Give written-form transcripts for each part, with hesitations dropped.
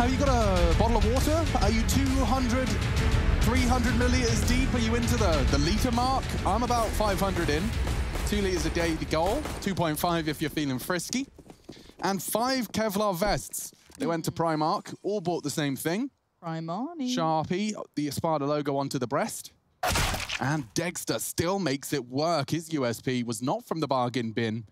Have you got a bottle of water? Are you 200, 300 milliliters deep? Are you into the liter mark? I'm about 500 in. 2 liters a day to goal. 2.5 if you're feeling frisky. And 5 Kevlar vests. They went to Primark, all bought the same thing. Primani. Sharpie, the Espada logo onto the breast. And Dexter still makes it work. His USP was not from the bargain bin.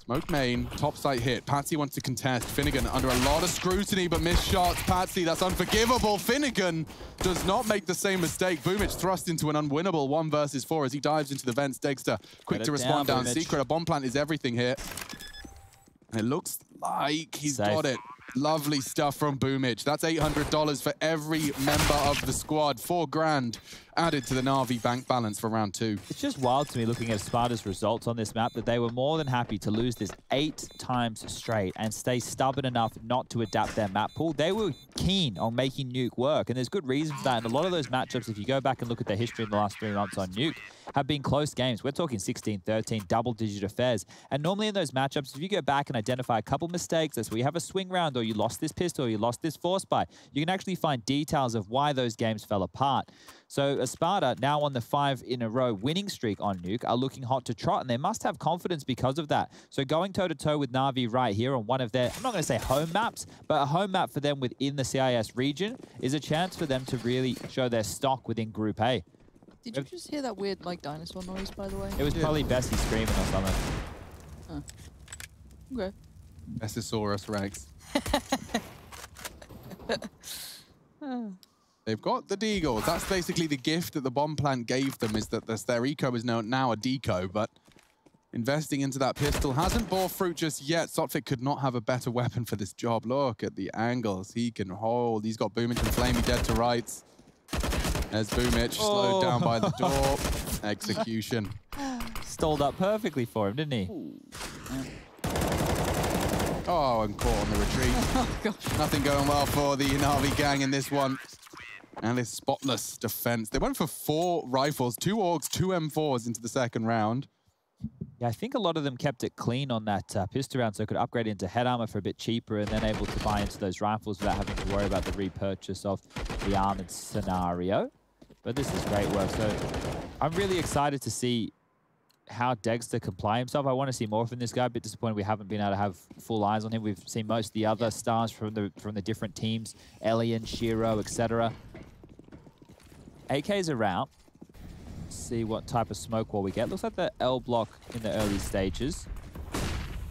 Smoke main, top site hit. Patsy wants to contest. Finnegan under a lot of scrutiny, but missed shots. Patsy, that's unforgivable. Finnegan does not make the same mistake. Boomich thrust into an unwinnable 1 versus 4 as he dives into the vents. Dexter, quick to respond down secret. A bomb plant is everything here. And it looks like he's got it. Lovely stuff from Boomich. That's $800 for every member of the squad. 4 grand added to the Na'Vi bank balance for round 2. It's just wild to me looking at Espada's results on this map that they were more than happy to lose this 8 times straight and stay stubborn enough not to adapt their map pool. They were keen on making Nuke work, and there's good reason for that. And a lot of those matchups, if you go back and look at their history in the last 3 months on Nuke, have been close games. We're talking 16-13, double-digit affairs. And normally in those matchups, if you go back and identify a couple mistakes, that's where you have a swing round, or you lost this pistol, or you lost this force buy, you can actually find details of why those games fell apart. So Espada, now on the 5-in-a-row winning streak on Nuke, are looking hot to trot, and they must have confidence because of that. So going toe-to-toe with Na'Vi right here on one of their, I'm not going to say home maps, but a home map for them within the CIS region is a chance for them to really show their stock within Group A. Did you just hear that weird, like, dinosaur noise, by the way? It was probably Bessie screaming or something. Huh. Okay. Bessisaurus Rex. They've got the Deagles. That's basically the gift that the bomb plant gave them, is that their eco is now a deco, but investing into that pistol hasn't bore fruit just yet. Sotfik could not have a better weapon for this job. Look at the angles he can hold. He's got Boomich and Flamey dead to rights. There's Boomich, slowed down by the door. Execution. Stalled up perfectly for him, didn't he? Oh, and caught on the retreat. Oh, gosh. Nothing going well for the Na'Vi gang in this one. And this spotless defense. They went for 4 rifles, 2 AUGs, 2 M4s into the second round. Yeah, I think a lot of them kept it clean on that pistol round, so could upgrade into head armor for a bit cheaper and then able to buy into those rifles without having to worry about the repurchase of the armored scenario. But this is great work. So I'm really excited to see how Dexter can play himself. I want to see more from this guy. A bit disappointed we haven't been able to have full eyes on him. We've seen most of the other stars from the different teams, Elian, Shiro, etc. AK's around. See what type of smoke wall we get. Looks like the L block in the early stages.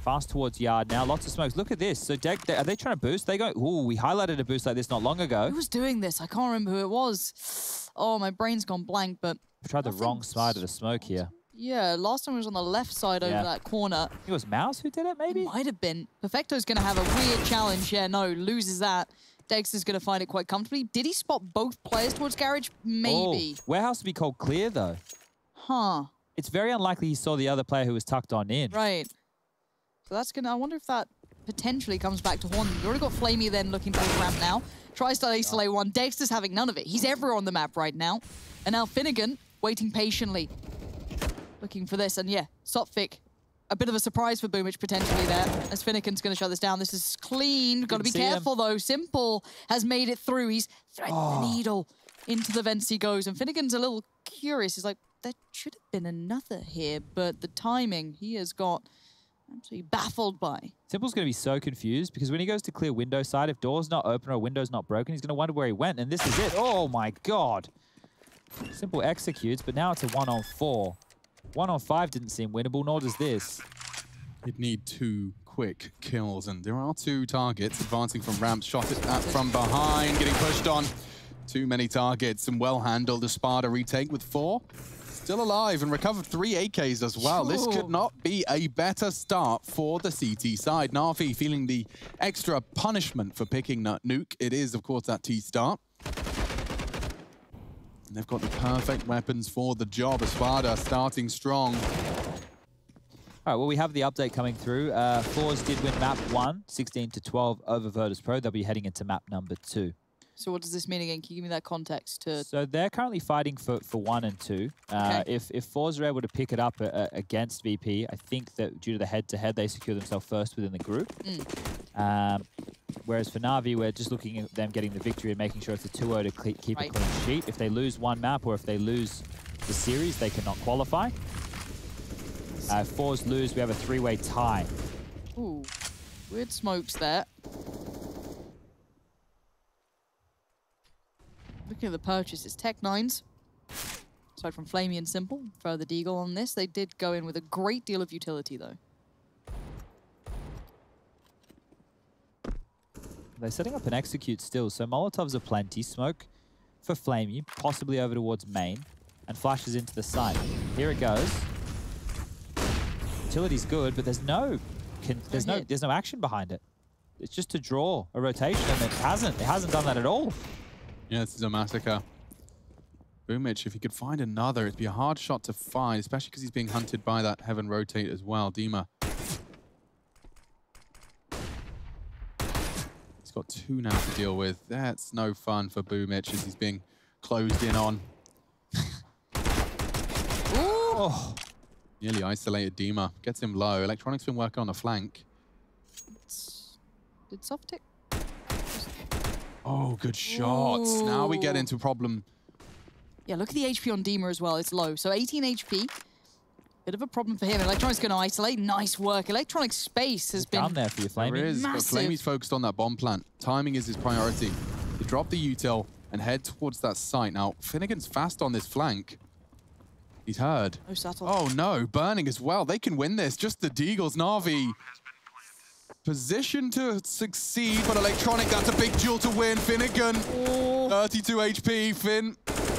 Fast towards yard now. Lots of smokes. Look at this. So are they trying to boost? They go, ooh, we highlighted a boost like this not long ago. Who was doing this? I can't remember who it was. Oh, my brain's gone blank, but... We tried the wrong side of the smoke here. Yeah, last time it was on the left side over that corner. It was Mouse who did it, maybe? It might have been. Perfecto's going to have a weird challenge. Yeah, no, loses that. Dexter's going to find it quite comfortably. Did he spot both players towards Garage? Maybe. Oh, warehouse to be called clear, though. Huh. It's very unlikely he saw the other player who was tucked on in. Right. So that's going to... I wonder if that potentially comes back to haunt them. You've already got Flamey then looking towards ramp now. Tries to isolate one. Dexter's having none of it. He's everywhere on the map right now. And now Finnegan waiting patiently. Looking for this. And yeah, Sotfik. A bit of a surprise for Boomich potentially there, as Finnegan's going to shut this down. This is clean. Got to be careful, though. Simple has made it through. He's threading the needle. Into the vents he goes. And Finnegan's a little curious. He's like, there should have been another here, but the timing he has got absolutely baffled by. Simple's going to be so confused because when he goes to clear window side, if door's not open or window's not broken, he's going to wonder where he went. And this is it. Oh, my God. Simple executes, but now it's a 1-on-4. 1-on-5 didn't seem winnable, nor does this. You'd need 2 quick kills, and there are 2 targets advancing from ramp. Shot it at from behind, getting pushed on. Too many targets, and well handled. Espada retake with 4. Still alive and recovered 3 AKs as well. This could not be a better start for the CT side. Na'Vi feeling the extra punishment for picking Nuke. It is, of course, that T start. And they've got the perfect weapons for the job. Espada starting strong. All right, well, we have the update coming through. Fours did win map 1, 16-12 over Virtus Pro. They'll be heading into map number 2. So what does this mean again? Can you give me that context? So they're currently fighting for 1 and 2. Okay. If Fours are able to pick it up against VP, I think that due to the head-to-head, they secure themselves first within the group. Whereas for Na'Vi, we're just looking at them getting the victory and making sure it's a 2-0 to keep a clean sheet. If they lose one map or if they lose the series, they cannot qualify. If fours lose, we have a 3-way tie. Ooh, weird smokes there. Looking at the purchases, Tech-9s. Aside from Flamey and Simple, further Deagle on this, they did go in with a great deal of utility though. They're setting up an execute still, so Molotovs are plenty. Smoke for Flamey, possibly over towards main, and flashes into the site. Here it goes. Utility's good, but there's no action behind it. It's just to draw a rotation, and it hasn't done that at all. Yeah, this is a massacre. Boomich, if he could find another, it'd be a hard shot to find, especially because he's being hunted by that Heaven rotate as well. Dima. He's got 2 now to deal with. That's no fun for Boomich as he's being closed in on. Oh. Nearly isolated Dima. Gets him low. Electronic's been working on the flank. Did soft tick? Oh, good shots. Ooh. Now we get into a problem. Yeah, look at the HP on Dima as well. It's low. So 18 HP. Bit of a problem for him. Electronic's going to isolate. Nice work. Electronic space has been down there for you, Flamey. There is, massive. but Flamey's focused on that bomb plant. Timing is his priority. To drop the util and head towards that site. Now, Finnegan's fast on this flank. He's heard. No subtle. Oh no, burning as well. They can win this. Just the Deagles. Na'Vi position to succeed, but Electronic, that's a big duel to win. Finnegan, 32 HP. Finn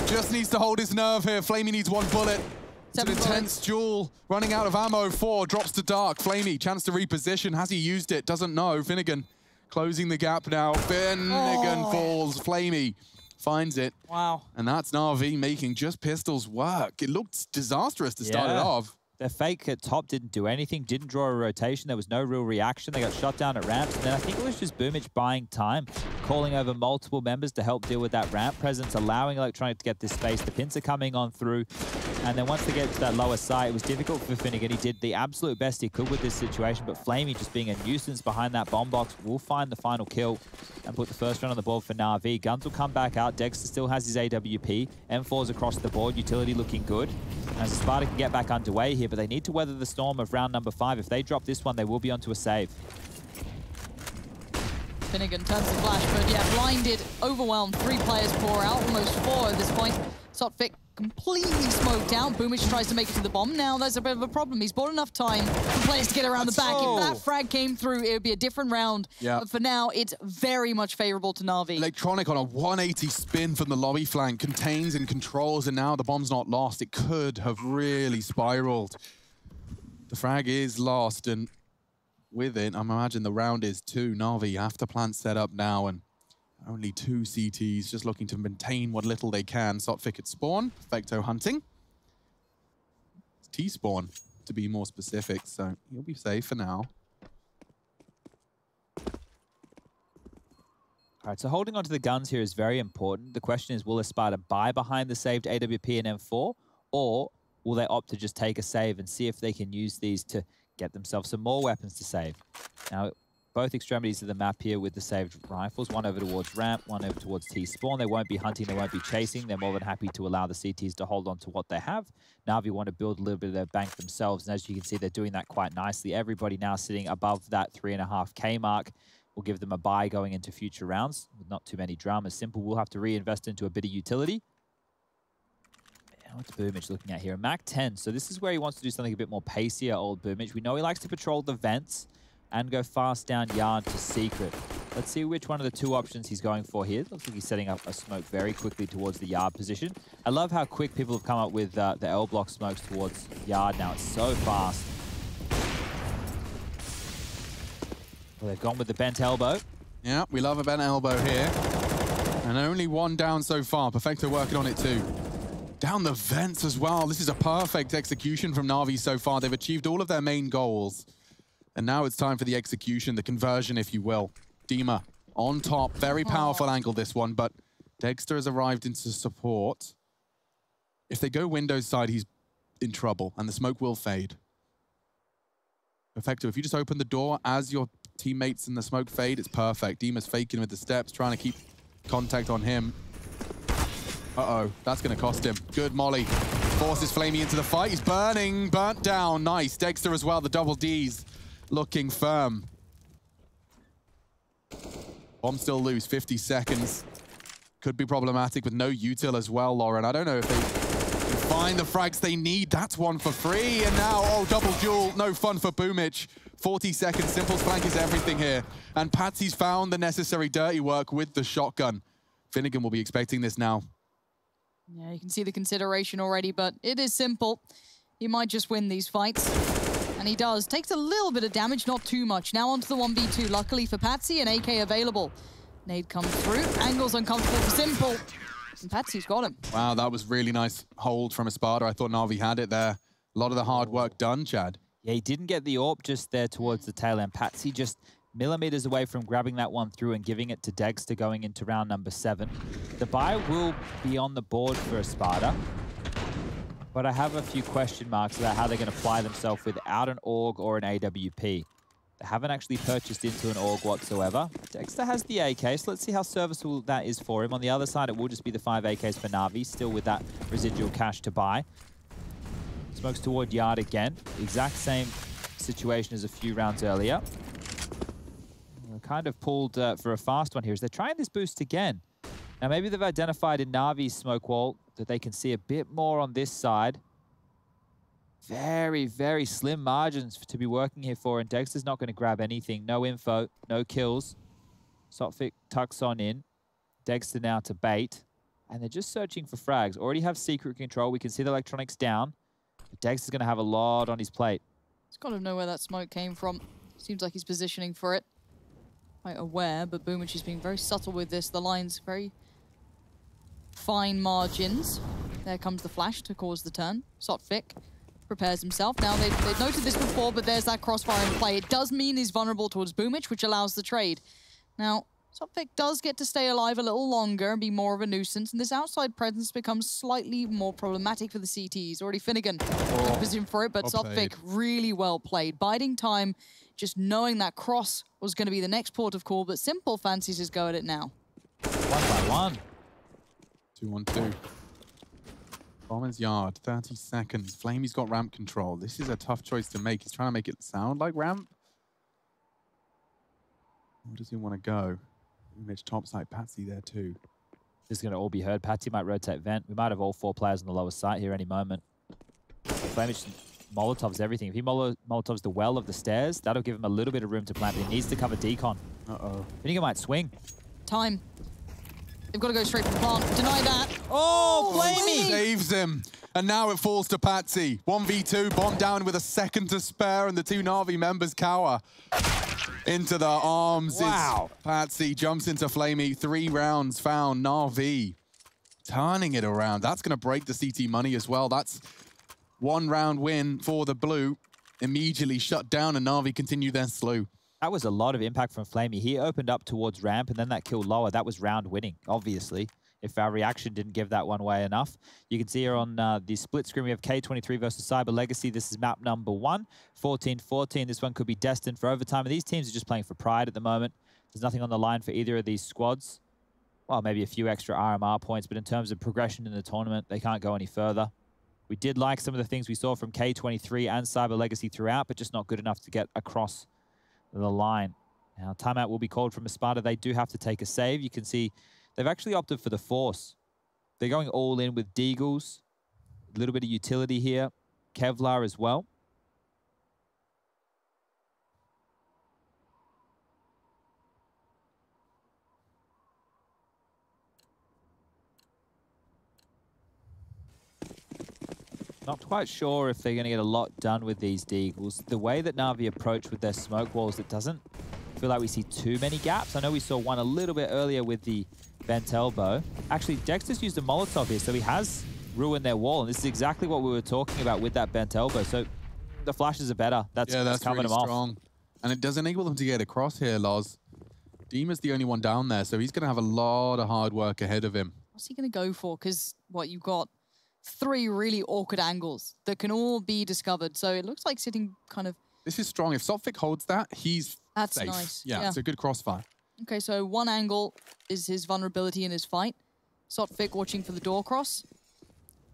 just needs to hold his nerve here. Flamey needs 1 bullet. It's an intense duel. Running out of ammo. 4 drops to dark. Flamey, chance to reposition. Has he used it? Doesn't know. Finnegan closing the gap now. Finnegan falls. Flamey finds it. Wow. And that's Na'Vi making just pistols work. It looked disastrous to start it off. Their fake at top didn't do anything, didn't draw a rotation. There was no real reaction. They got shot down at ramps. And then I think it was just Boomich buying time, calling over multiple members to help deal with that ramp presence, allowing Electronic to get this space. The pins are coming on through. And then once they get to that lower side, it was difficult for Finnegan. He did the absolute best he could with this situation, but Flamey just being a nuisance behind that bomb box will find the final kill and put the first run on the board for Na'Vi. Guns will come back out. Dexter still has his AWP. M4's across the board. Utility looking good. As Espada can get back underway here, but they need to weather the storm of round number 5. If they drop this one, they will be onto a save. Finnegan turns the flash, but yeah, blinded, overwhelmed. 3 players pour out, almost 4 at this point. Sotfik completely smoked out. Boomich tries to make it to the bomb. Now there's a bit of a problem. He's bought enough time for players to get around the back. If that frag came through, it would be a different round. Yeah. But for now, it's very much favorable to Na'Vi. Electronic on a 180 spin from the lobby flank, contains and controls, and now the bomb's not lost. It could have really spiraled. The frag is lost, and with it, I imagine the round is 2. Na'Vi have to plant set up now, and only 2 CTs just looking to maintain what little they can. Sotfik at spawn, Perfecto hunting. It's T-spawn, to be more specific, so he'll be safe for now. All right, so holding onto the guns here is very important. The question is, will Espada buy behind the saved AWP and M4, or will they opt to just take a save and see if they can use these to get themselves some more weapons to save? Now, both extremities of the map here with the saved rifles, one over towards ramp, one over towards T-spawn. They won't be hunting, they won't be chasing. They're more than happy to allow the CTs to hold on to what they have. Na'Vi want to build a little bit of their bank themselves, and as you can see, they're doing that quite nicely. Everybody now sitting above that 3.5K mark will give them a buy going into future rounds with not too many dramas. Simple will have to reinvest into a bit of utility. What's Boomich looking at here? A Mac 10, so this is where he wants to do something a bit more pacier, old Boomich. We know he likes to patrol the vents and go fast down yard to secret. Let's see which one of the 2 options he's going for here. Looks like he's setting up a smoke very quickly towards the yard position. I love how quick people have come up with the L block smokes towards yard now. It's so fast. Well, they've gone with the bent elbow. Yeah, we love a bent elbow here. And only 1 down so far. Perfecto working on it too. Down the vents as well. This is a perfect execution from Na'Vi so far. They've achieved all of their main goals. And now it's time for the execution, the conversion, if you will. Dima on top. Very powerful angle, this one, but Dexter has arrived into support. If they go Windows side, he's in trouble, and the smoke will fade. Perfecto, if you just open the door as you're teammates in the smoke fade, it's perfect. Dima's faking with the steps, trying to keep contact on him. Uh-oh, that's going to cost him. Good molly. Forces Flamey into the fight. He's burning, burnt down. Nice. Dexter as well, the double Ds looking firm. Bomb still loose, 50 seconds. Could be problematic with no util as well, Lauren. I don't know if they can find the frags they need. That's one for free. And now, oh, double duel. No fun for Boomich. 40 seconds. Simple's flank is everything here. And Patsy's found the necessary dirty work with the shotgun. Finnegan will be expecting this now. Yeah, you can see the consideration already, but it is simple. He might just win these fights. And he does. Takes a little bit of damage, not too much. Now onto the 1v2. Luckily for Patsy, an AK available. Nade comes through. Angle's uncomfortable for Simple. And Patsy's got him. Wow, that was really nice hold from Espada. I thought Na'Vi had it there. A lot of the hard work done, Chad. Yeah, he didn't get the AWP just there towards the tail end. Patsy just millimeters away from grabbing that one through and giving it to Dexter going into round number 7. The buy will be on the board for Espada, but I have a few question marks about how they're going to apply themselves without an AUG or an AWP. They haven't actually purchased into an AUG whatsoever. Dexter has the AK, so let's see how serviceable that is for him. On the other side, it will just be the 5 AKs for Na'Vi, still with that residual cash to buy. Smokes toward Yard again. Exact same situation as a few rounds earlier. We're kind of pulled for a fast one here as they're trying this boost again. Now, maybe they've identified in Na'Vi's smoke wall that they can see a bit more on this side. Very, very slim margins to be working here for, and Dexter's not going to grab anything. No info, no kills. Sotfik tucks on in. Dexter now to bait, and they're just searching for frags. Already have secret control. We can see the electronics down. But Dexter's going to have a lot on his plate. He's got to know where that smoke came from. Seems like he's positioning for it. Quite aware, but Boomich is being very subtle with this. The line's very fine margins. There comes the flash to cause the turn. Sotfik prepares himself. Now, they've noted this before, but there's that crossfire in play. It does mean he's vulnerable towards Boomich, which allows the trade. Now, Sotfik does get to stay alive a little longer and be more of a nuisance, and this outside presence becomes slightly more problematic for the CTs. Already Finnegan in position for it, but Sotfik really well played. Biding time, just knowing that cross was going to be the next port of call, but Simple fancies his go at it now. 1 by 1. 2-1-2. Bomber's Yard, 30 seconds. Flamey's got ramp control. This is a tough choice to make. He's trying to make it sound like ramp. Where does he want to go? Mitch topside, Patsy there too. This is going to all be heard. Patsy might rotate vent. We might have all 4 players on the lower site here any moment. Flamage Molotovs everything. If he Molotovs the well of the stairs, that'll give him a little bit of room to plant, but he needs to cover decon. Uh-oh. Finnegan might swing. Time. They've got to go straight for the plant. Deny that. Oh, Flamey! Saves him. And now it falls to Patsy. 1v2, bomb down with a second to spare, and the 2 Na'Vi members cower into the arms. Wow. Patsy jumps into Flamey. 3 rounds found. Na'Vi turning it around. That's going to break the CT money as well. That's 1 round win for the blue. Immediately shut down, and Na'Vi continue their slew. That was a lot of impact from Flamey. He opened up towards ramp, and then that kill lower. That was round winning, obviously, if our reaction didn't give that one away enough. You can see here on the split screen, we have K23 versus Cyber Legacy. This is map number 1, 14-14. This one could be destined for overtime, and these teams are just playing for pride at the moment. There's nothing on the line for either of these squads. Well, maybe a few extra RMR points, but in terms of progression in the tournament, they can't go any further. We did like some of the things we saw from K23 and Cyber Legacy throughout, but just not good enough to get across the line. Now, timeout will be called from Espada. They do have to take a save. You can see they've actually opted for the Force. They're going all in with Deagles. A little bit of utility here. Kevlar as well. Not quite sure if they're going to get a lot done with these Deagles. The way that Na'Vi approach with their smoke walls, it doesn't feel like we see too many gaps. I know we saw one a little bit earlier with the bent elbow. Actually, Dexter's used a Molotov here, so he has ruined their wall. And this is exactly what we were talking about with that bent elbow. So the flashes are better. That's covering really them strong. off. And it does enable them to get across here, Loz. Dima's the only one down there, so he's going to have a lot of hard work ahead of him. What's he going to go for? Because, you've got 3 really awkward angles that can all be discovered. So it looks like sitting kind of... This is strong. If Sotfik holds that, he's That's safe. nice. Yeah, it's a good crossfire. Okay, so one angle is his vulnerability in his fight. Sotfik watching for the door cross.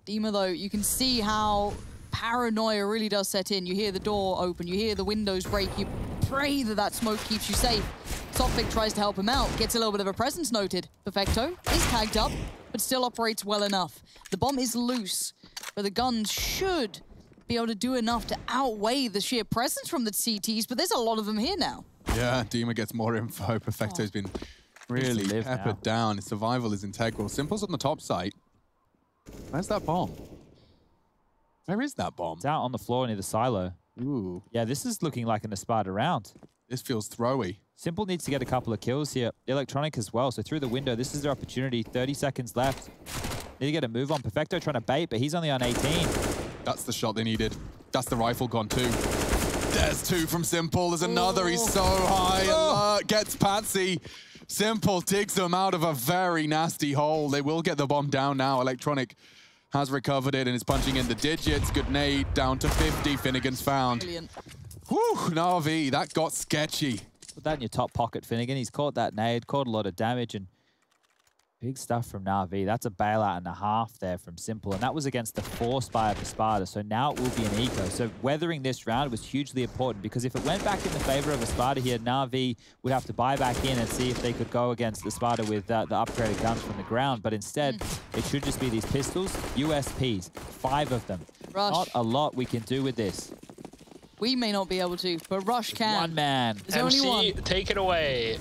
Dima, though, you can see how paranoia really does set in. You hear the door open, you hear the windows break, you pray that that smoke keeps you safe. Sotfik tries to help him out, gets a little bit of a presence noted. Perfecto is tagged up, but still operates well enough. The bomb is loose, but the guns should be able to do enough to outweigh the sheer presence from the CTs, but there's a lot of them here now. Yeah, Dima gets more info. Perfecto's been really peppered down. His survival is integral. Simple's on the top site. Where's that bomb? Where is that bomb? It's out on the floor near the silo. Ooh. Yeah, this is looking like an Espada round. This feels throwy. Simple needs to get a couple of kills here. Electronic as well. So through the window, this is their opportunity. 30 seconds left. Need to get a move on. Perfecto trying to bait, but he's only on 18. That's the shot they needed. That's the rifle gone too. There's two from Simple. There's another. He's so high. Alert. Gets Patsy. Simple digs them out of a very nasty hole. They will get the bomb down now. Electronic has recovered it and is punching in the digits. Good nade down to 50. Finnegan's found. Brilliant. Whew, Na'Vi, that got sketchy. Put that in your top pocket, Finnegan. He's caught that nade, caught a lot of damage, and big stuff from Na'Vi. That's a bailout and a half there from Simple, and that was against the 4 of Espada, so now it will be an eco. So weathering this round was hugely important, because if it went back in the favor of Espada here, Na'Vi would have to buy back in and see if they could go against Espada with the upgraded guns from the ground, but instead, it should just be these pistols, USPs, 5 of them. Rush. Not a lot we can do with this. We may not be able to, but Rush can. One man. There's only one. Take it away.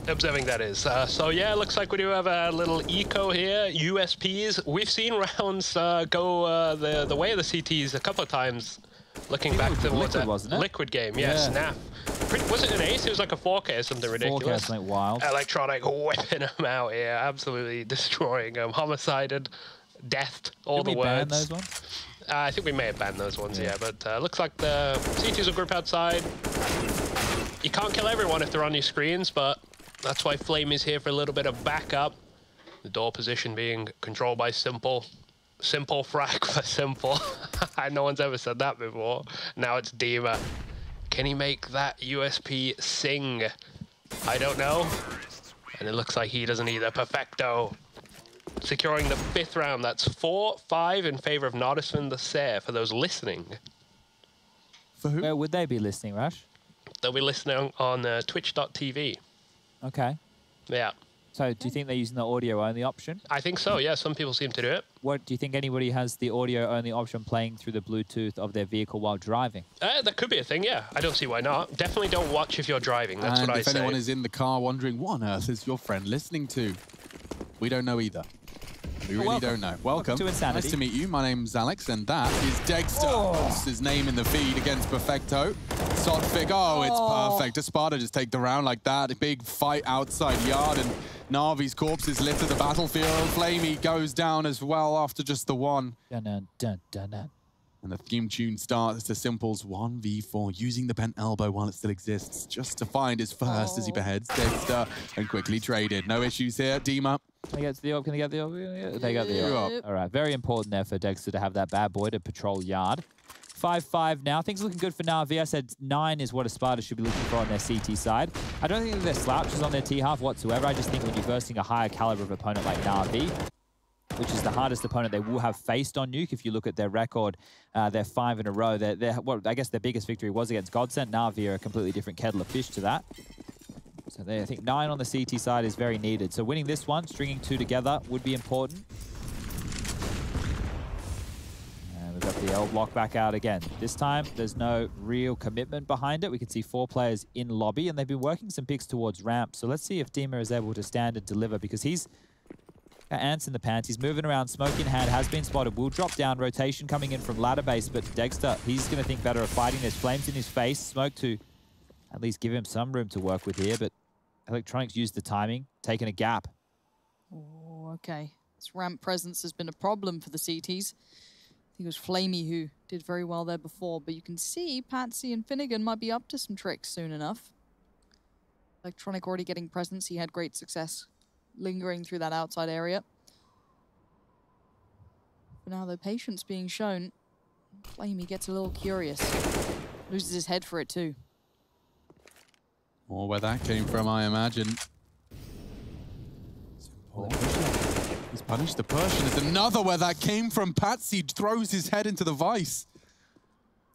Observing that is. So yeah, looks like we do have a little eco here. USPs. We've seen rounds go the way of the CTs a couple of times. Looking back to Liquid, wasn't it? Liquid game, yeah, Snap. Was it an ace? It was like a 4K or something ridiculous. 4K, something wild. Electronic whipping them out here, absolutely destroying them. Homicided, deathed, all the words. Ban those ones? I think we may have banned those ones, yeah. But looks like the CTs will group outside. You can't kill everyone if they're on your screens, but that's why Flame is here for a little bit of backup. The door position being controlled by Simple. Simple frag for Simple. No one's ever said that before. Now it's Dima. Can he make that USP sing? I don't know. And it looks like he doesn't either. Perfecto. Securing the 5th round. That's 4-5 in favor of Natus and Vincere for those listening. For who? Where would they be listening, Rush? They'll be listening on twitch.tv. Okay. Yeah. So do you think they're using the audio-only option? I think so, yeah. Some people seem to do it. What do you think anybody has the audio-only option playing through the Bluetooth of their vehicle while driving? That could be a thing, yeah. I don't see why not. Definitely don't watch if you're driving. That's what I say. If anyone is in the car wondering, what on earth is your friend listening to? We don't know either. We really don't know. Welcome. To Insanity. Nice to meet you. My name's Alex, and that is Dexter. That's his name in the feed against Perfecto. Sotfik. Oh, it's perfect. Espada just take the round like that. A big fight outside yard, and Na'Vi's corpses litter the battlefield. Flamey goes down as well after just the one. Dun, dun, dun, dun, dun. And the theme tune starts to Simple's 1v4, using the bent elbow while it still exists, just to find his first as he beheads Dexter, and quickly traded. No issues here. Dima. Can I get to the op? Can I get the op? They got the op. All right, very important there for Dexter to have that bad boy to patrol yard. 5-5 now. Things looking good for Na'Vi. I said 9 is what Espada should be looking for on their CT side. I don't think that they're slouches on their T-half whatsoever. I just think when you're versing a higher caliber of opponent like Na'Vi, which is the hardest opponent they will have faced on Nuke. If you look at their record, they're 5 in a row. Well, I guess their biggest victory was against Godsent. Na'Vi are a completely different kettle of fish to that. So I think 9 on the CT side is very needed. So winning this one, stringing 2 together would be important. And we've got the L block back out again. This time, there's no real commitment behind it. We can see 4 players in lobby, and they've been working some picks towards ramp. So let's see if Dima is able to stand and deliver, because he's got ants in the pants. He's moving around, smoke in hand, has been spotted. Will drop down, rotation coming in from ladder base, but Dexter, he's going to think better of fighting. There's flames in his face. Smoke to at least give him some room to work with here, but Electronics used the timing, taking a gap. Oh, okay. This ramp presence has been a problem for the CTs. I think it was Flamey who did very well there before, but you can see Patsy and Finnegan might be up to some tricks soon enough. Electronic already getting presence. He had great success lingering through that outside area. But now the patience being shown, Flamey gets a little curious. Loses his head for it too. Or where that came from, I imagine. He's punished the push, and there's another where that came from. Patsy throws his head into the vice.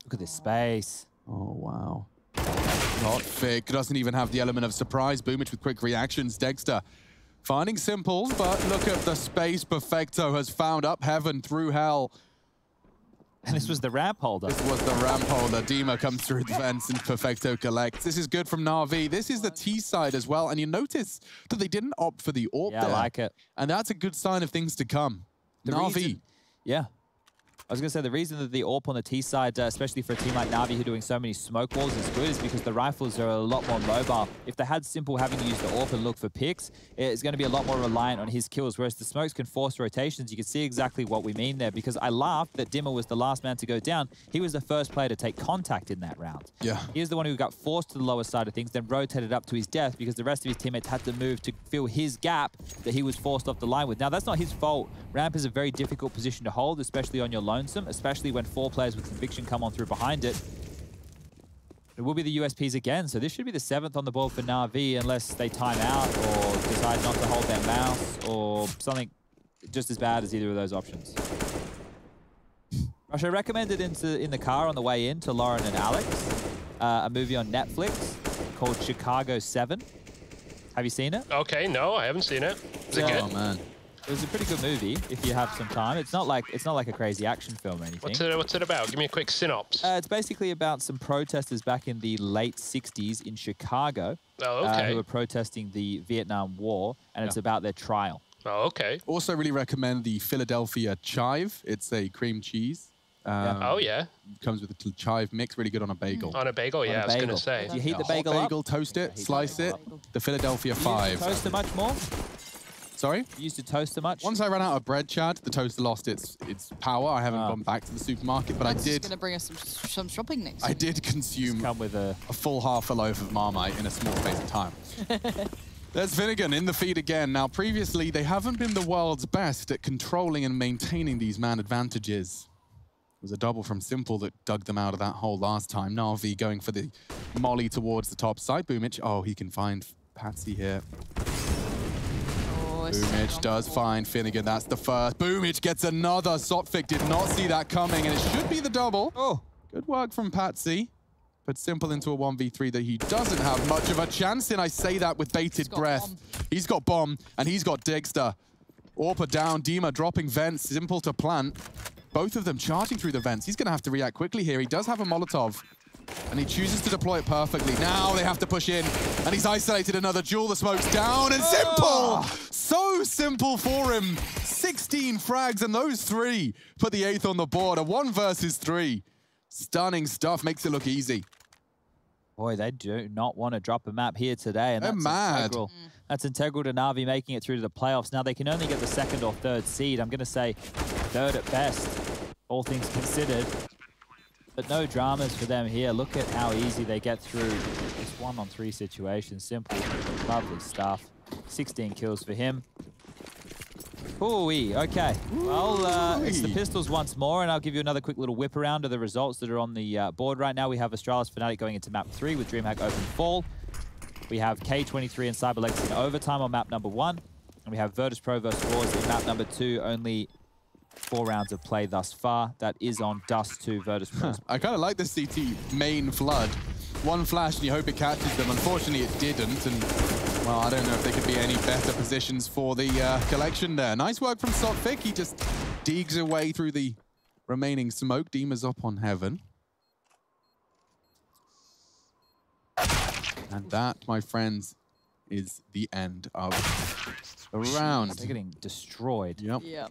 Look at this space. Oh, wow. Not Fick, doesn't even have the element of surprise. Boomich with quick reactions. Dexter finding simples, but look at the space Perfecto has found up heaven through hell. And this was the ramp holder. This was the ramp holder. Dima comes through the fence and Perfecto collects. This is good from Na'Vi. This is the T side as well. And you notice that they didn't opt for the AWP there. I like it. And that's a good sign of things to come. Na'Vi. Yeah. I was going to say, the reason that the AWP on the T side, especially for a team like Na'Vi who are doing so many smoke walls, is good is because the rifles are a lot more mobile. If they had Simple having to use the AWP and look for picks, it's going to be a lot more reliant on his kills, whereas the smokes can force rotations. You can see exactly what we mean there, because I laughed that Dimmer was the last man to go down. He was the first player to take contact in that round. Yeah. He was the one who got forced to the lower side of things, then rotated up to his death because the rest of his teammates had to move to fill his gap that he was forced off the line with. Now, that's not his fault. Ramp is a very difficult position to hold, especially on your lonesome, especially when 4 players with conviction come on through behind it. It will be the USPs again, so this should be the 7th on the board for Na'Vi unless they time out or decide not to hold their mouse or something just as bad as either of those options. Russia recommended in the car on the way in to Lauren and Alex a movie on Netflix called Chicago 7. Have you seen it? Okay, no, I haven't seen it. Is it good? Oh, man. It was a pretty good movie if you have some time. It's not like a crazy action film or anything. What's it about? Give me a quick synopsis. It's basically about some protesters back in the late 60s in Chicago who were protesting the Vietnam War, and it's about their trial. Oh, okay. Also really recommend the Philadelphia chive. It's a cream cheese. Oh, yeah. Comes with a chive mix, really good on a bagel. On a bagel, yeah, I was going to say. Do you heat the bagel Hot bagel, up? toast it, slice it. The Philadelphia Do you 5. toast it much more? Sorry? You used to toast it much? Once I ran out of bread, Chad, the toaster lost its power. I haven't gone back to the supermarket, but I did. Going to bring us some shopping next. I did consume come with a full half a loaf of Marmite in a small space of time. There's Finnegan in the feed again. Now, previously, they haven't been the world's best at controlling and maintaining these man advantages. It was a double from Simple that dug them out of that hole last time. Na'Vi going for the molly towards the top side. Boomich, oh, he can find Patsy here. Boomich does find Finnegan. That's the first. Boomich gets another. Sotfik did not see that coming, and it should be the double. Oh, good work from Patsy. But Simple into a 1v3 that he doesn't have much of a chance in. I say that with bated breath. He's got bomb, and he's got Dexter. Orpa down, Dima dropping vents. Simple to plant. Both of them charging through the vents. He's going to have to react quickly here. He does have a Molotov, and he chooses to deploy it perfectly. Now they have to push in, and he's isolated another Jewel. The smoke's down, and Simple! So simple for him. 16 frags, and those 3 put the 8th on the board. A 1 versus 3. Stunning stuff, makes it look easy. Boy, they do not want to drop a map here today, and they're that's mad. Integral. That's integral to Na'Vi making it through to the playoffs. Now they can only get the 2nd or 3rd seed. I'm going to say 3rd at best, all things considered. But no dramas for them here. Look at how easy they get through this 1-on-3 situation. Simple, lovely stuff. 16 kills for him. Ooh-wee, okay. Well, it's the Pistols once more, and I'll give you another quick little whip around of the results that are on the board right now. We have Astralis Fnatic going into map 3 with DreamHack Open Fall. We have K23 and CyberLex in overtime on map number 1. And we have Virtus Pro versus Wars in map number 2. Only 4 rounds of play thus far. That is on Dust 2 Virtus Pro. I kind of like the CT main flood. One flash and you hope it catches them. Unfortunately, it didn't. And, well, I don't know if there could be any better positions for the collection there. Nice work from Sotfik. He just digs away through the remaining smoke. Dima's up on heaven. And that, my friends, is the end of the round. They're getting destroyed. Yep. Yeah.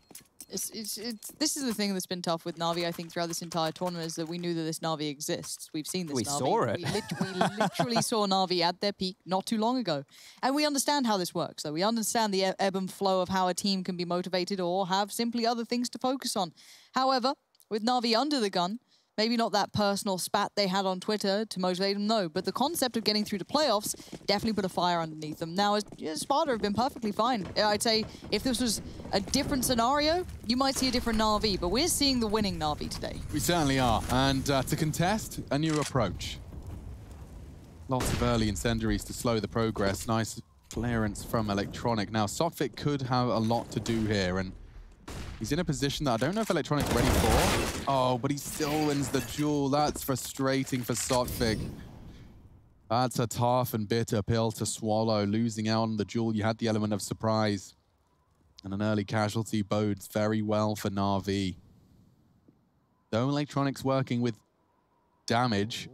This is the thing that's been tough with Na'Vi, I think, throughout this entire tournament, is that we knew that this Na'Vi exists. We've seen this Na'Vi. Saw it. We literally saw Na'Vi at their peak not too long ago. And we understand how this works, though. We understand the ebb and flow of how a team can be motivated or have simply other things to focus on. However, with Na'Vi under the gun, maybe not that personal spat they had on Twitter to motivate them, no. But the concept of getting through to playoffs definitely put a fire underneath them. Now, Espada have been perfectly fine. I'd say if this was a different scenario, you might see a different Na'Vi. But we're seeing the winning Na'Vi today. We certainly are. And to contest, a new approach. Lots of early incendiaries to slow the progress. Nice clearance from Electronic. Now, Sotfik could have a lot to do here, and he's in a position that I don't know if Electronic's ready for. Oh, but he still wins the duel. That's frustrating for Sotfik. That's a tough and bitter pill to swallow. Losing out on the duel, you had the element of surprise. And an early casualty bodes very well for Na'Vi. Though Electronic's working with damage,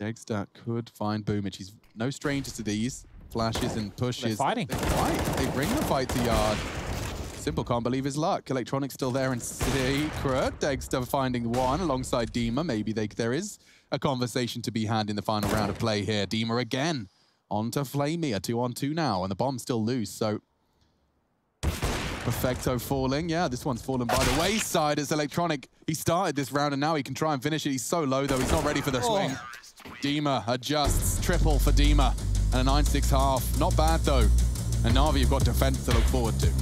Dexter could find Boomich. He's no stranger to these flashes and pushes. They're fighting. They fight. They bring the fight to yard. Simple can't believe his luck. Electronic's still there in secret. Dexter finding one alongside Dima. Maybe there is a conversation to be had in the final round of play here. Dima again onto Flamey. A 2-on-2 now, and the bomb's still loose, so Perfecto falling. Yeah, this one's fallen by the wayside as Electronic. He started this round and now he can try and finish it. He's so low though, he's not ready for the swing. Dima adjusts, triple for Dima, and a 9-6 half. Not bad though. And Na'Vi have got defense to look forward to.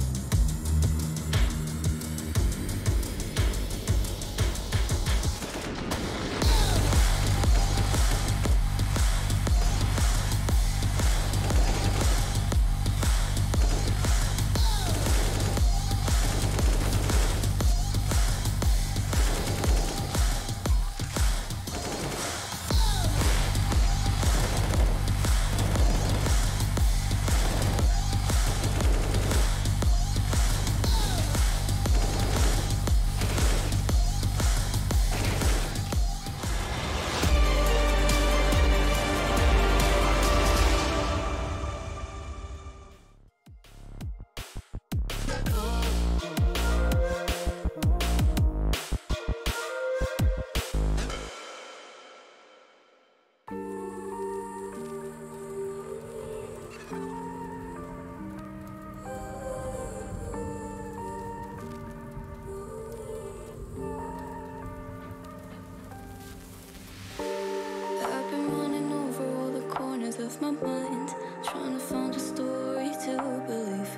Of my mind, trying to find a story to believe.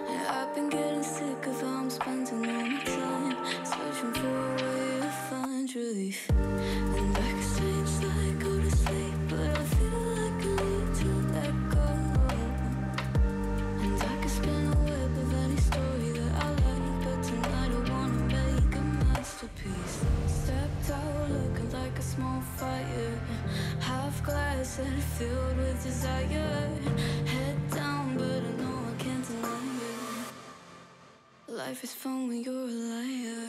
And I've been getting sick of how I'm spending all my time, searching for a way to find relief. And I can stay inside, go to sleep, but I feel like I need to let go. And I can spin a web of any story that I like, but tonight I wanna make a masterpiece. Stepped out looking like a small fire, half glass and filled with desire. Head down, but I know I can't deny it. Life is fun when you're a liar.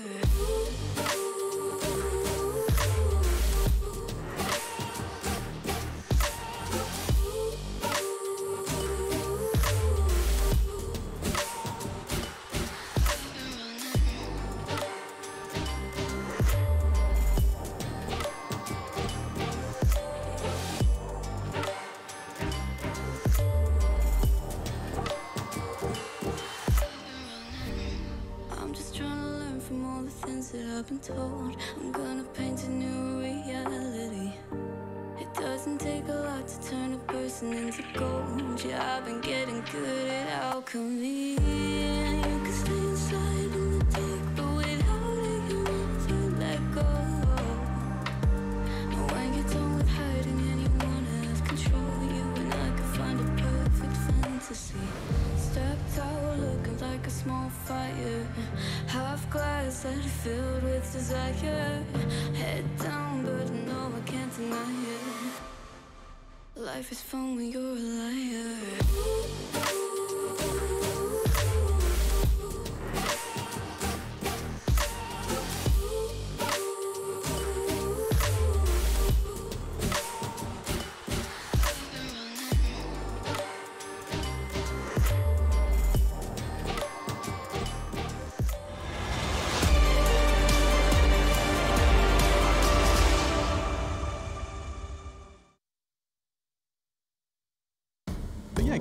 That I've been told, I'm gonna paint a new reality. It doesn't take a lot to turn a person into gold. Yeah, I've been getting good at alchemy. And you can stay inside in the dark, but without it you never let go. And when you're done with hiding and you wanna have control, you and I can find a perfect fantasy. Stepped out looking like a small fire, half glass that filled with desire. Head down, but I know I can't deny it. Life is fun when you're a liar.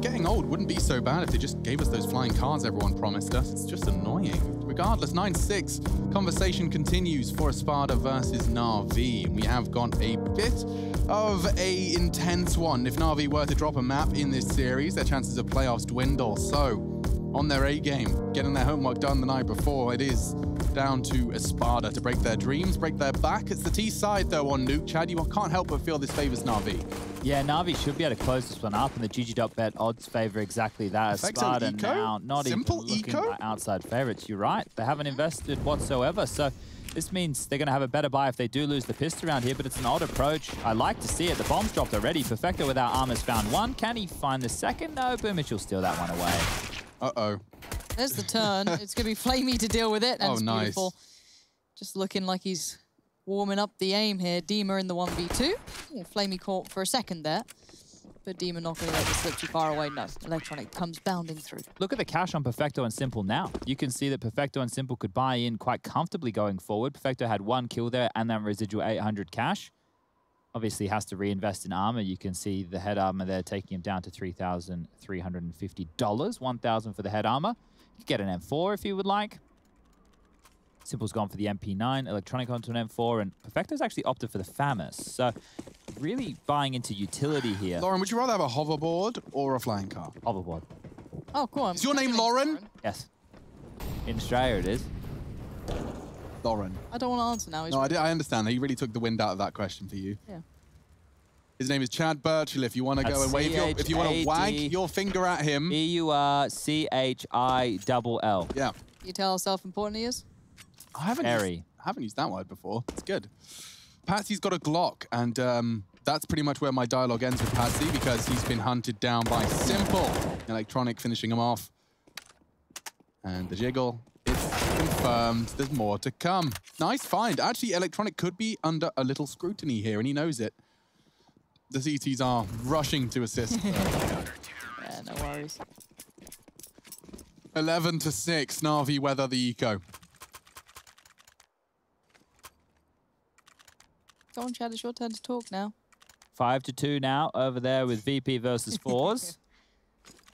Getting old wouldn't be so bad if they just gave us those flying cars everyone promised us. It's just annoying. Regardless, 9-6. Conversation continues for Espada versus Na'Vi. We have got a bit of a intense one. If Na'Vi were to drop a map in this series, their chances of playoffs dwindle. So, on their A game, getting their homework done the night before. It is down to Espada to break their dreams, break their back. It's the T side though on Nuke. Chad, you can't help but feel this favors Na'Vi. Yeah, Na'Vi should be able to close this one up, and the GG.bet odds favor exactly that. Espada now not Simple even looking eco? like outside favorites. You're right. They haven't invested whatsoever, so this means they're going to have a better buy if they do lose the pistol around here, but it's an odd approach. I like to see it. The bomb's dropped already. Perfecto without armor's found one. Can he find the second? No, Boomich will steal that one away. Uh-oh. There's the turn. It's going to be Flamey to deal with it, and it's beautiful. Just looking like he's warming up the aim here. Dima in the 1v2. Yeah, Flamey caught for a second there. But Dima not going to let it slip too far away. No, Electronic comes bounding through. Look at the cash on Perfecto and Simple now. You can see that Perfecto and Simple could buy in quite comfortably going forward. Perfecto had 1 kill there and then residual 800 cash. Obviously has to reinvest in armor. You can see the head armor there taking him down to $3,350. $1,000 for the head armor. You could get an M4 if you would like. Simple's gone for the MP9, Electronic onto an M4, and Perfecto's actually opted for the FAMAS. So really buying into utility here. Lauren, would you rather have a hoverboard or a flying car? Hoverboard. Oh, cool. Is your name Lauren? Yes. In Australia it is. Lauren. I don't want to answer now. No, I understand. He really took the wind out of that question for you. Yeah. His name is Chad Birchall. If you want to go and wave if you want to wag your finger at him. B-U-R-C-H-I-L-L. Yeah. You tell how self-important he is? I haven't used that word before. It's good. Patsy's got a Glock, and that's pretty much where my dialogue ends with Patsy, because he's been hunted down by Simple. Electronic finishing him off. And the jiggle, it's confirmed. There's more to come. Nice find. Actually, Electronic could be under a little scrutiny here, and he knows it. The CTs are rushing to assist. Yeah, no worries. 11-6, Na'Vi weather the eco. Go on, Chad, it's your turn to talk now. 5-2 now over there with VP versus Fours.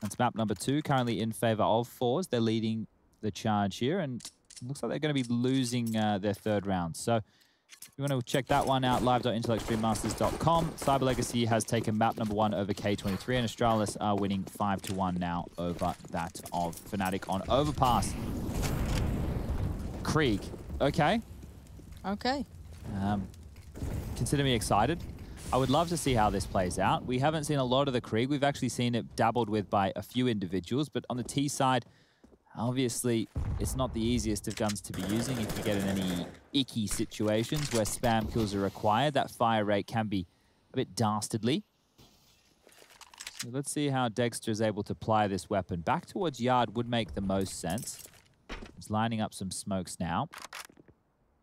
That's map number 2, currently in favor of Fours. They're leading the charge here, and it looks like they're going to be losing their third round. So if you want to check that one out, live.intellectstreammasters.com. Cyber Legacy has taken map number 1 over K23, and Astralis are winning 5-1 now over that of Fnatic on Overpass. Krieg, okay. Okay. Consider me excited. I would love to see how this plays out. We haven't seen a lot of the Krieg. We've actually seen it dabbled with by a few individuals, but on the T side, obviously, it's not the easiest of guns to be using if you get in any icky situations where spam kills are required. That fire rate can be a bit dastardly. So let's see how Dexter is able to apply this weapon. Back towards Yard would make the most sense. He's lining up some smokes now.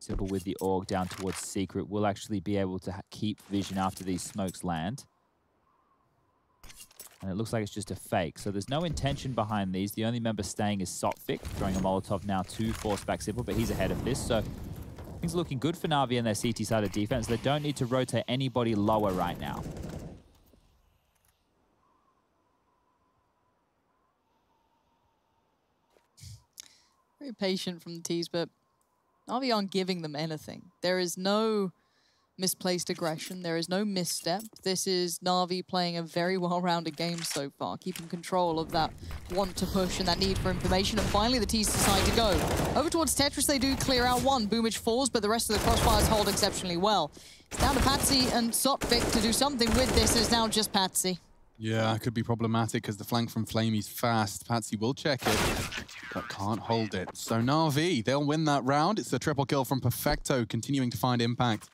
Simple with the AUG down towards Secret will actually be able to keep vision after these smokes land. And it looks like it's just a fake. So there's no intention behind these. The only member staying is Sotfik, throwing a Molotov now to force back Simple, but he's ahead of this. So things are looking good for Na'Vi and their CT side of defense. They don't need to rotate anybody lower right now. Very patient from the T's, but Na'Vi aren't giving them anything. There is no misplaced aggression. There is no misstep. This is Na'Vi playing a very well-rounded game so far, keeping control of that want to push and that need for information. And finally, the T's decide to go. Over towards Tetris, they do clear out one. Boomich falls, but the rest of the crossfires hold exceptionally well. It's down to Patsy and Sotfik to do something with this. It's now just Patsy. Yeah, it could be problematic because the flank from Flamey's fast. Patsy will check it, but can't hold it. So Na'Vi, they'll win that round. It's a triple kill from Perfecto, continuing to find impact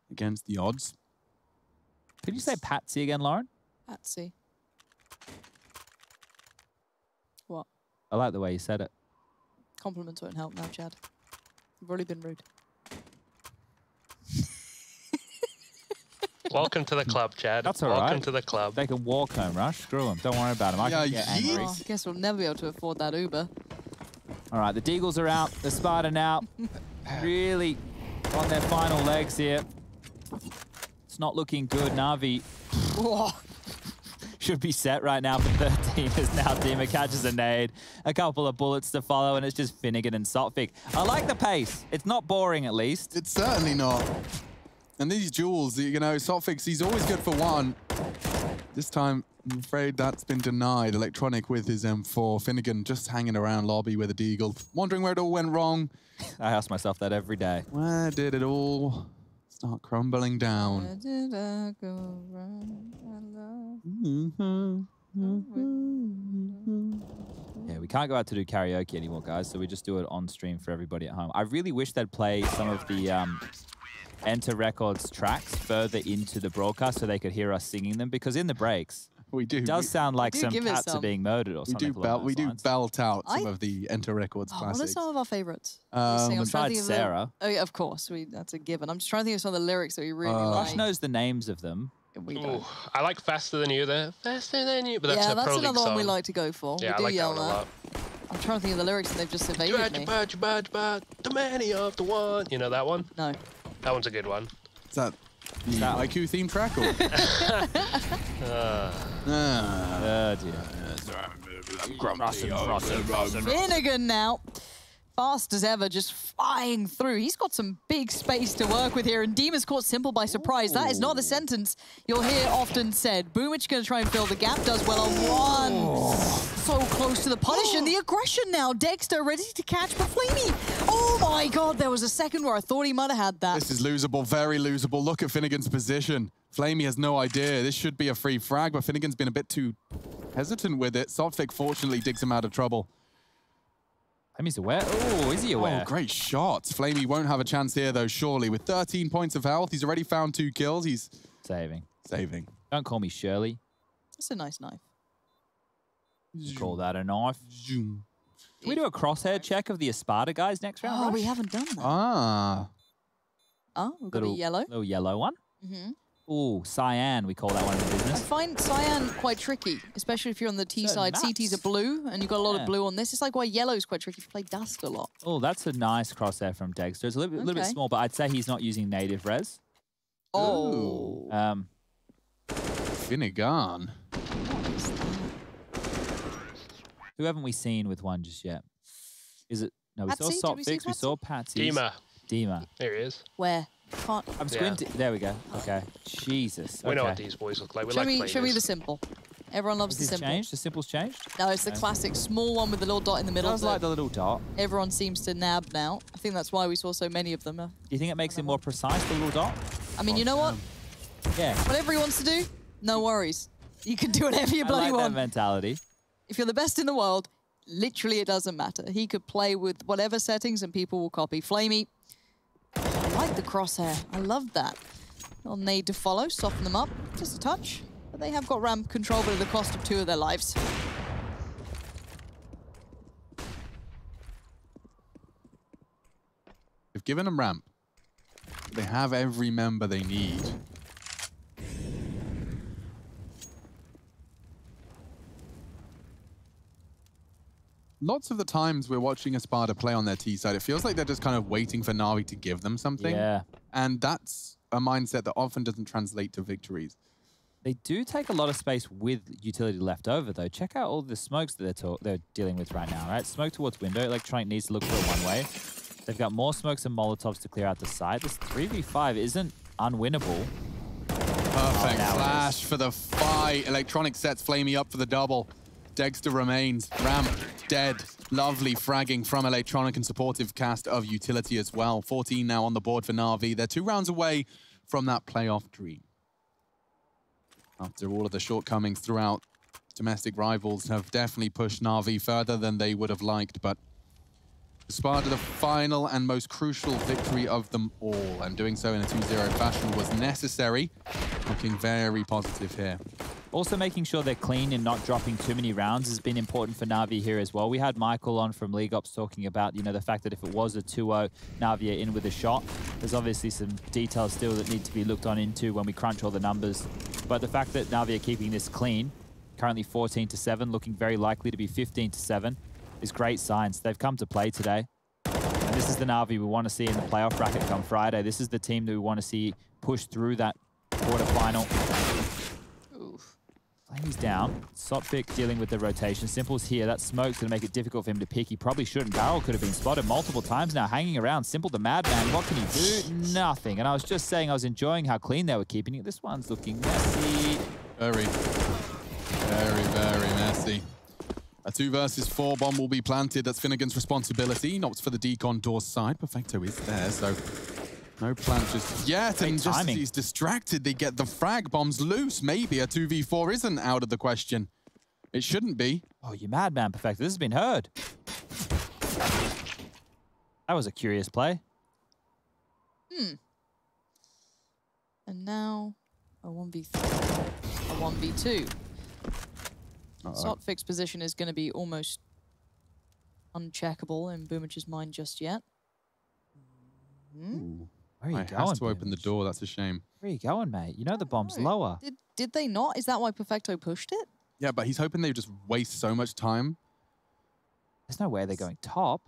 against the odds. Could you say Patsy again, Lauren? Patsy. What? I like the way you said it. Compliments won't help now, Chad. You've already been rude. Welcome to the club, Chad. That's all right. Welcome to the club. They can walk home, Rush. Screw them. Don't worry about them. I can get angry. Oh, I guess we'll never be able to afford that Uber. All right, the Deagles are out. The Sparta now really on their final legs here. It's not looking good. Na'Vi should be set right now for 13 as now Dima catches a nade. A couple of bullets to follow, and it's just Finnegan and Sotfik. I like the pace. It's not boring, at least. It's certainly not. And these duels, you know, Sotfik, he's always good for one. This time, I'm afraid that's been denied. Electronic with his M4. Finnegan just hanging around lobby with a deagle, wondering where it all went wrong. I ask myself that every day. Where did it all start crumbling down? Where did I go wrong? Yeah, we can't go out to do karaoke anymore, guys, so we just do it on stream for everybody at home. I really wish they'd play some of the Enter Records tracks further into the broadcast so they could hear us singing them, because in the breaks, We do. it does sound like some give it cats are some. being murdered or We something. we do belt out some I- of the Enter Records What are classics. some of our favorites? Besides Sarah. Oh, yeah, of course. That's a given. I'm just trying to think of some of the lyrics that we really Josh like. knows the names of them. We Ooh, don't. I like Faster Than You there. Faster Than You. But that's Yeah, a that's Pro League another song. one we like to go for. Yeah, I we do like that yell one a lot. I'm trying to think of the lyrics and they've just evaded me. The many of the one. You know that one? No. That one's a good one. Is that the IQ theme track? Or? Oh, dear. Finnegan now. Fast as ever, just flying through. He's got some big space to work with here, and Dima's caught Simple by surprise. That is not the sentence you'll hear often said. Boomich going to try and fill the gap, does well on one. So close to the punish, and the aggression now. Dexter ready to catch, but Flamey. Oh my God, there was a second where I thought he might have had that. This is losable, very losable. Look at Finnegan's position. Flamey has no idea. This should be a free frag, but Finnegan's been a bit too hesitant with it. Sophic fortunately digs him out of trouble. Flamey's aware. Oh, is he aware? Oh, great shots. Flamey won't have a chance here, though, surely. With 13 points of health, he's already found 2 kills. He's Saving. Don't call me Shirley. That's a nice knife. Call that a knife. Zoom. Can we do a crosshair check of the Espada guys next round? Oh, Rush? we haven't done that. Ah. Oh, we've got a yellow. Little yellow one. Mm-hmm. Ooh, cyan, we call that one in the I business. find cyan quite tricky, especially if you're on the T side. nuts. CT's are blue, and you've got a lot Yeah. of blue on this. It's like why yellow's quite tricky if you play Dust a lot. Oh, that's a nice crosshair from Dexter. It's a little bit Okay. small, but I'd say he's not using native res. Oh. Finnegan. Who haven't we seen with one just yet? Is it? No, we Patsy? saw Did we see Sopfix, we saw Patsy. Dima. There he is. Where? Can't. I'm squinting. There we go. Okay. Jesus. We know Okay. what these boys look like. We Show like me players. the simple. Everyone loves the Has this simple. changed? The simple's changed? No, it's the Okay. classic small one with the little dot in the middle. Sounds like the little dot. Everyone seems to nab now. I think that's why we saw so many of them. Do you think it makes it more precise, the little dot? I mean, you know what? Yeah. Whatever he wants to do, no worries. You can do whatever you I bloody like that want. mentality. If you're the best in the world, literally it doesn't matter. He could play with whatever settings and people will copy. Flamey. I like the crosshair. I love that. Little nade to follow, soften them up. Just a touch. But they have got ramp control, but at the cost of 2 of their lives. They've given them ramp. They have every member they need. Lots of the times we're watching Espada play on their T side, it feels like they're just kind of waiting for Na'Vi to give them something. Yeah. And that's a mindset that often doesn't translate to victories. They do take a lot of space with utility left over, though. Check out all the smokes that they're dealing with right now, right? Smoke towards window. Electronic needs to look for it one way. They've got more smokes and Molotovs to clear out the side. This 3v5 isn't unwinnable. Perfect now it flash for the fight. Electronic sets Flamey up for the double. Dexter remains. Ramp dead. Lovely fragging from Electronic and supportive cast of utility as well. 14 now on the board for Na'Vi. They're 2 rounds away from that playoff dream. After all of the shortcomings throughout, domestic rivals have definitely pushed Na'Vi further than they would have liked, but Espada, the final and most crucial victory of them all, and doing so in a 2-0 fashion was necessary. Looking very positive here. Also making sure they're clean and not dropping too many rounds has been important for Na'Vi here as well. We had Michael on from League Ops talking about, you know, the fact that if it was a 2-0, Na'Vi are in with a shot. There's obviously some details still that need to be looked on into when we crunch all the numbers. But the fact that Na'Vi are keeping this clean, currently 14-7, looking very likely to be 15-7, is great signs. They've come to play today. And this is the Na'Vi we want to see in the playoff bracket come Friday. This is the team that we want to see push through that quarterfinal. He's down. Sophic dealing with the rotation. Simple's here. That smoke's going to make it difficult for him to pick. He probably shouldn't. Barrel could have been spotted multiple times now, hanging around. Simple the madman. What can he do? Nothing. And I was just saying I was enjoying how clean they were keeping it. This one's looking messy. Very. Very, very messy. A 2 versus 4 bomb will be planted. That's Finnegan's responsibility. Not for the decon door side. Perfecto is there, so no plant just yet. Great and just timing. as he's distracted, they get the frag bombs loose. Maybe a 2v4 isn't out of the question. It shouldn't be. Oh, you madman, Perfecto. This has been heard. That was a curious play. And now a 1v3, a 1v2. Sotfik's position is going to be almost uncheckable in Boomic's mind just yet. Ooh. Where are you I going, has to open the Boomich? door. That's a shame. Where are you going, mate? You know the bomb's lower. Did they not? Is that why Perfecto pushed it? Yeah, but he's hoping they just waste so much time. There's no way they're going top.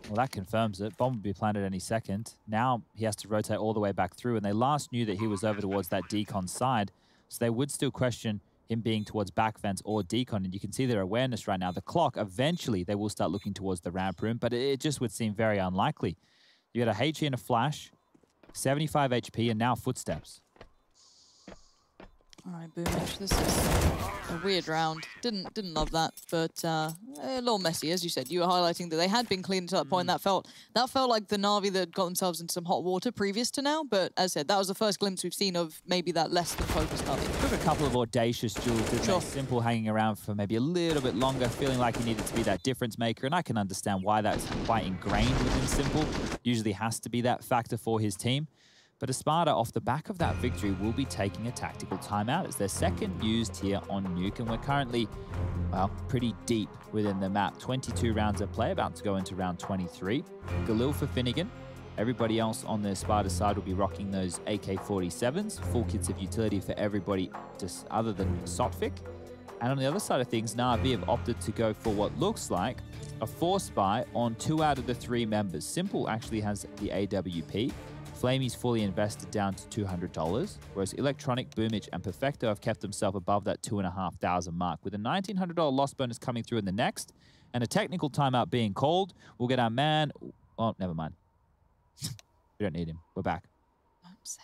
Well, that confirms it. Bomb will be planted any second. Now he has to rotate all the way back through, and they last knew that he was over towards that decon side, so they would still question him being towards back fence or decon, and you can see their awareness right now. The clock, eventually, they will start looking towards the ramp room, but it just would seem very unlikely. You got a HE and a flash, 75 HP, and now footsteps. All right, Boomich, this is a weird round. Didn't love that, but a little messy, as you said. You were highlighting that they had been clean to that point. That felt like the Na'Vi that got themselves into some hot water previous to now. But as I said, that was the first glimpse we've seen of maybe that less than focused Na'Vi. Took a couple of audacious duels, didn't they? Simple hanging around for maybe a little bit longer, feeling like he needed to be that difference maker, and I can understand why that's quite ingrained within Simple. Usually has to be that factor for his team. But Espada, off the back of that victory, will be taking a tactical timeout. It's their second used here on Nuke, and we're currently, well, pretty deep within the map. 22 rounds of play, about to go into round 23. Galil for Finnegan. Everybody else on the Espada side will be rocking those AK-47s. Full kits of utility for everybody just other than Sotfik. And on the other side of things, Na'Vi have opted to go for what looks like a force buy on 2 out of the 3 members. Simple actually has the AWP. Flamey's fully invested down to $200, whereas Electronic, Boomich, and Perfecto have kept themselves above that $2,500 mark. With a $1,900 loss bonus coming through in the next, and a technical timeout being called, we'll get our man... Oh, never mind. We don't need him. We're back. Don't say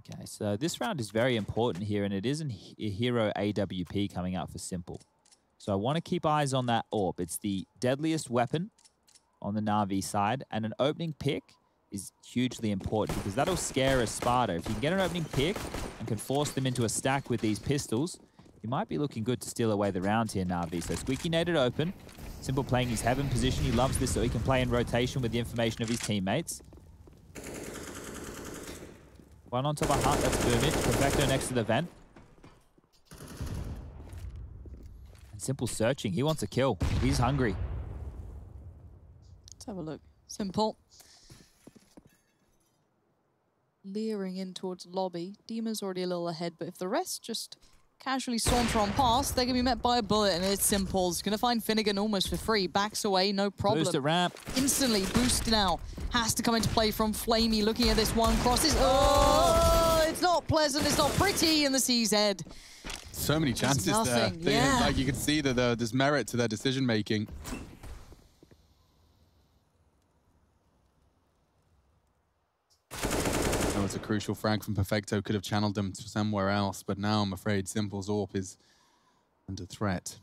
that. Okay, so this round is very important here, and it is a hero AWP coming out for Simple. So I want to keep eyes on that AWP. It's the deadliest weapon on the Na'Vi side, and an opening pick is hugely important because that'll scare Espada. If you can get an opening pick and can force them into a stack with these pistols, you might be looking good to steal away the round here, Na'Vi. So Squeaky naded open. Simple playing his heaven position. He loves this so he can play in rotation with the information of his teammates. One on top of Hunt, that's Boomich. Perfecto next to the vent. And Simple searching. He wants a kill. He's hungry. Let's have a look. Simple. Leering in towards lobby. Dima's already a little ahead, but if the rest just casually saunter on past, they're going to be met by a bullet, and it's Simple's going to find Finnegan almost for free. Backs away, no problem. Boost at ramp. Instantly, boost now. Has to come into play from Flamey. Looking at this one, crosses. Oh, it's not pleasant, it's not pretty in the CZ. So many chances there. Yeah. Like you can see that there's merit to their decision making. It's a crucial frag from Perfecto. Could have channeled them to somewhere else, but now I'm afraid Simple's AWP is under threat.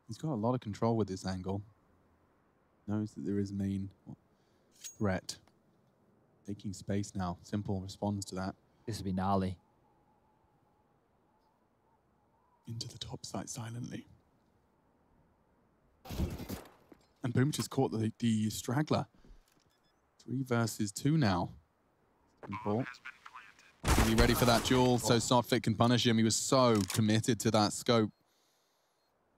He's got a lot of control with this angle. Knows that there is main threat. Taking space now. Simple responds to that. This would be gnarly. Into the top side silently. And Boom just caught the straggler. 3 versus 2 now. Simple. Is he ready for that duel so Sotfik can punish him? He was so committed to that scope.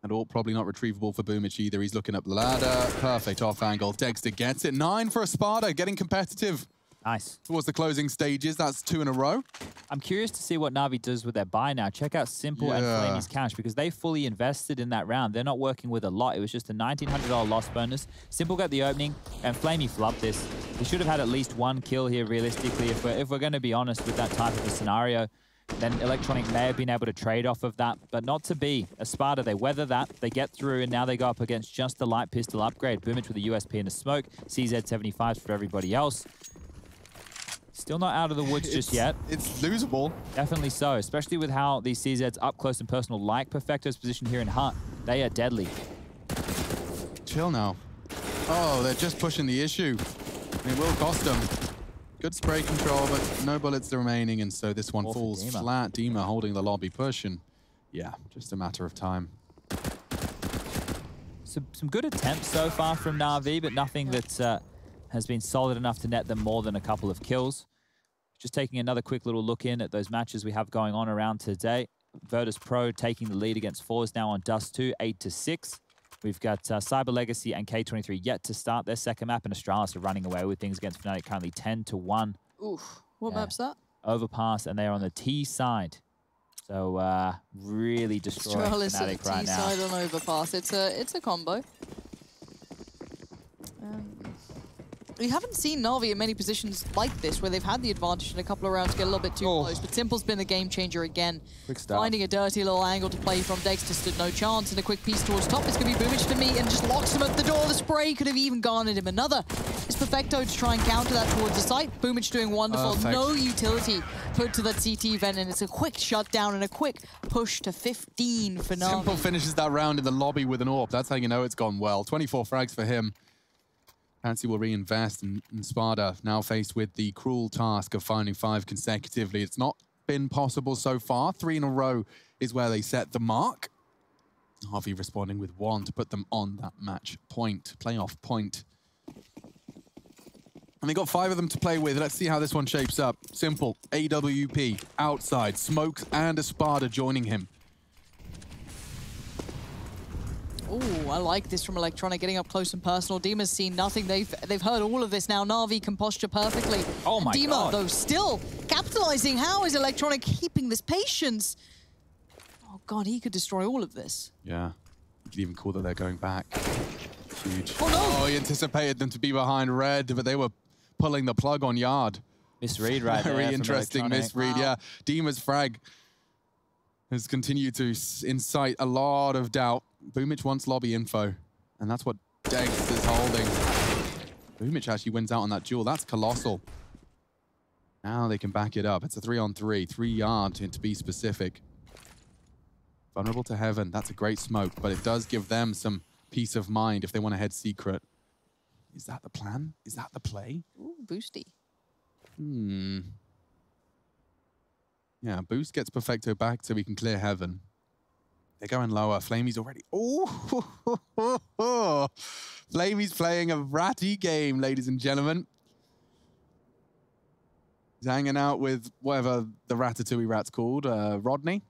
And all probably not retrievable for Boomich either. He's looking up the ladder. Perfect off angle. Dexter gets it. 9 for Espada, getting competitive. Nice. Towards the closing stages. That's 2 in a row. I'm curious to see what Na'Vi does with their buy now. Check out Simple and Flamey's cash because they fully invested in that round. They're not working with a lot. It was just a $1,900 loss bonus. Simple got the opening, and Flamey flubbed this. He should have had at least 1 kill here, realistically, if we're going to be honest with that type of a scenario. Then Electronic may have been able to trade off of that, but not to be. Espada, they weather that, they get through, and now they go up against just the light pistol upgrade. Boomich with a USP and a smoke. CZ75s for everybody else. Still not out of the woods just yet. It's losable. Definitely so, especially with how these CZs up close and personal, like Perfecto's position here in Hut. They are deadly. Chill now. Oh, they're just pushing the issue. It will cost them. Good spray control, but no bullets remaining, and so this one falls flat. Dima holding the lobby push, and yeah, just a matter of time. Some good attempts so far from Na'Vi, but nothing that has been solid enough to net them more than a couple of kills. Just taking another quick little look in at those matches we have going on around today. Virtus Pro taking the lead against Fours now on Dust 2, 8-6. We've got Cyber Legacy and K23 yet to start their second map, and Astralis are running away with things against Fnatic, currently 10-1. Oof. What map's that? Overpass, and they are on the T side. So really destroying Fnatic right now. T side on Overpass. It's a combo. We haven't seen Na'Vi in many positions like this, where they've had the advantage in a couple of rounds to get a little bit too close. But Simple's been the game changer again. Finding a dirty little angle to play from. Dexter stood no chance, and a quick piece towards top. It's going to be Boomich to meet and just locks him at the door. The spray could have even garnered him another. It's Perfecto to try and counter that towards the site. Boomich doing wonderful. No utility put to that CT vent, and it's a quick shutdown and a quick push to 15 for Na'Vi. Simple finishes that round in the lobby with an AWP. That's how you know it's gone well. 24 frags for him. Fancy will reinvest, and Espada now faced with the cruel task of finding 5 consecutively. It's not been possible so far. 3 in a row is where they set the mark. Harvey responding with 1 to put them on that match point, playoff point. And they got 5 of them to play with. Let's see how this one shapes up. Simple, AWP, outside, Smokes and Espada joining him. Oh, I like this from Electronic, getting up close and personal. Dima's seen nothing. They've heard all of this now. Na'Vi can posture perfectly. Oh my God. Dima, though, still capitalizing. How is Electronic keeping this patience? Oh God, he could destroy all of this. Yeah, you could even call that they're going back. Huge. Oh no! Oh, he anticipated them to be behind red, but they were pulling the plug on Yard. Misread right there. Very interesting misread, wow. yeah. Dima's frag has continued to incite a lot of doubt. Boomich wants lobby info, and that's what Dex is holding. Boomich actually wins out on that duel. That's colossal. Now they can back it up. It's a 3-on-3, 3 Yard to be specific. Vulnerable to heaven. That's a great smoke, but it does give them some peace of mind if they want to head secret. Is that the plan? Is that the play? Ooh, boosty. Yeah, Boost gets Perfecto back so we can clear heaven. They're going lower. Flamey's already... Oh! Flamey's playing a ratty game, ladies and gentlemen. He's hanging out with whatever the Ratatouille rat's called. Rodney?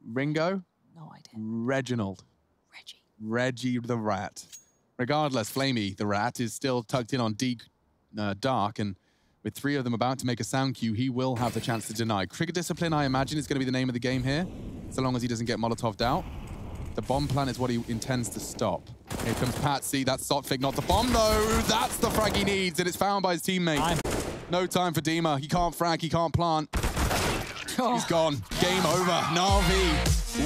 Ringo? No idea. Reginald. Reggie. Reggie the rat. Regardless, Flamey the rat is still tucked in on Dark, and with 3 of them about to make a sound cue, he will have the chance to deny. Trigger Discipline, I imagine, is going to be the name of the game here, so long as he doesn't get Molotov'd out. The bomb plan is what he intends to stop. Here comes Patsy. That's Sotfig, not the bomb, though. That's the frag he needs, and it's found by his teammate. No time for Dima. He can't frag, he can't plant. He's gone. Game over. Na'Vi.